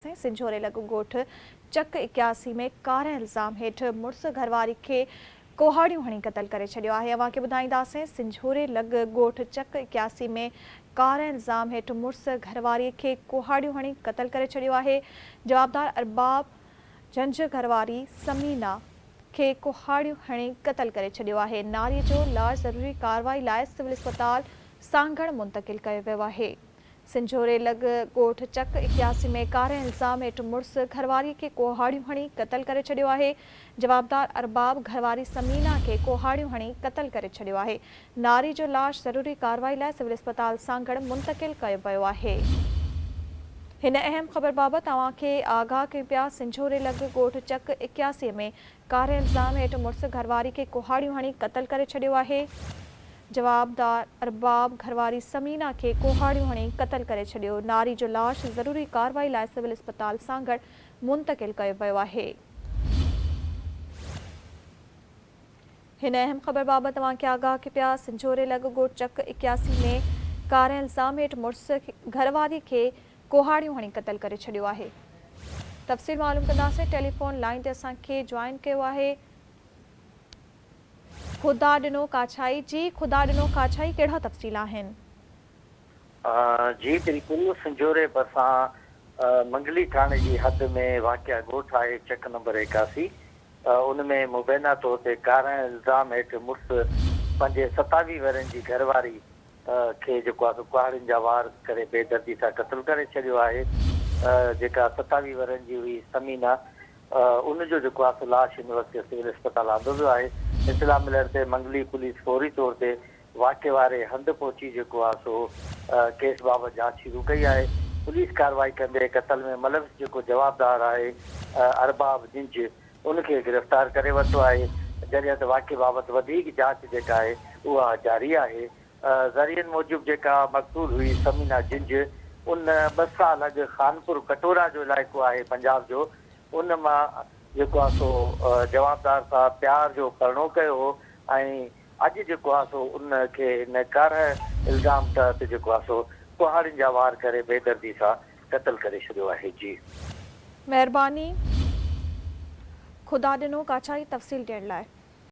कंदासीं। सिंझोरे लॻ ॻोठ चक 81 में कार इल्ज़ाम हेठ मुड़स घरवारी खे कोहाड़ियूं हणी क़तल करे छॾियो आहे। अव्हांखे ॿुधाईंदासीं सिंझोरे लॻ ॻोठ चक 81 में कार इल्ज़ाम हेठ मुड़स घरवारी खे कोहाड़ियूं हणी क़तल करे छॾियो आहे। जवाबदार अरबाब झंझ घरवारी समीना खे कोहाड़ियूं हणी क़तल करे छॾियो आहे। नारी जो लाश ज़रूरी कार्रवाई लाइ सिविल अस्पताल सांगड़ मुंतक़िल कयो वियो आहे। सिंझोरे लॻ ॻोठ चक 81 में कार इल्ज़ाम हेठ मुड़स घरवारी खे कोहाड़ियूं हणी क़तल करे छॾियो आहे। जवाबदार अरबाब घरवारी समीना खे कोहाड़ियूं हणी क़तल करे छॾियो आहे। नारी जो लाश ज़रूरी कार्रवाई लाइ सिविल अस्पताल सांगड़ मुंतक़िल कयो वियो आहे। हिन अहम ख़बर बाबति तव्हांखे आगाह कयूं पिया। सिंझोरे लॻ ॻोठ चक 81 में कार इल्ज़ाम हेठ मुड़स घरवारी खे कोहाड़ियूं हणी क़तल करे छॾियो आहे। जवाबदार अरबाब घरवारी समीना खे कोहाड़ियूं हणी क़तल करे छॾियो। नारी जो लाश ज़रूरी कार्रवाई लाइ सिविल अस्पताल सांगड़ मुंतक़िल कयो वियो आहे। हिन अहम ख़बर बाबति तव्हांखे आगाह कयूं पिया। सिंझोरे लॻ ॻोठ चक 81 में कार इल्ज़ाम हेठ मुड़स घरवारी खे कोहाड़ियूं हणी क़तल करे छॾियो आहे। तफ़सील मालूम कंदासीं। टेलीफोन लाइन ते असांखे जॉइन कयो आहे ख़ुदा ॾिनो काछाई जी। ख़ुदा ॾिनो काछाई, कहिड़ा तफ़सील आहिनि? जी बिल्कुलु, सिंझोरे भरिसां मंगली थाणे जी हद में वाक़िया ॻोठ आहे चक नंबर 81। उनमें मुबैना तौर ते कार इल्ज़ाम हेठि मुड़ुस पंहिंजे 27 वरनि जी घरवारी खे जेको आहे कुहाड़ियुनि जा वार करे बेदर्दी सां क़तल करे छॾियो आहे। जेका 27 वरनि जी हुई समीना, उनजो जेको आहे लाश हिन वक़्तु सिविल अस्पताल आंदो वियो आहे। इतला मिलण ते मंगली पुलिस फौरी तौर ते वाक़े वारे हंधि पहुची जेको आहे सो केस बाबति जांच शुरू कई आहे। पुलिस कार्रवाई कंदे क़तल में मुलविस जेको जवाबदार आहे अरबाब झिंझ, उनखे गिरफ़्तार करे वरितो आहे। जॾहिं त वाक़े बाबति वधीक जांच जेका आहे उहा जारी आहे। ज़रियनि मूजिबि जेका मक़तूल हुई समीना झिंझ, उन 2 साल अॻु खानपुर कटोरा जो इलाइक़ो आहे पंजाब जो, उन मां जेको आहे सो जवाबदार सां प्यार जो परिणो कयो हो ऐं अॼु जेको आहे सो उनखे हिन कार इल्ज़ाम तहत जेको आहे सो कुहाड़ियुनि जा वार करे बेदर्दी सां क़तल करे छॾियो आहे। जी महिरबानी ख़ुदा ॾिनो काछाई तफ़सील ॾियण लाइ।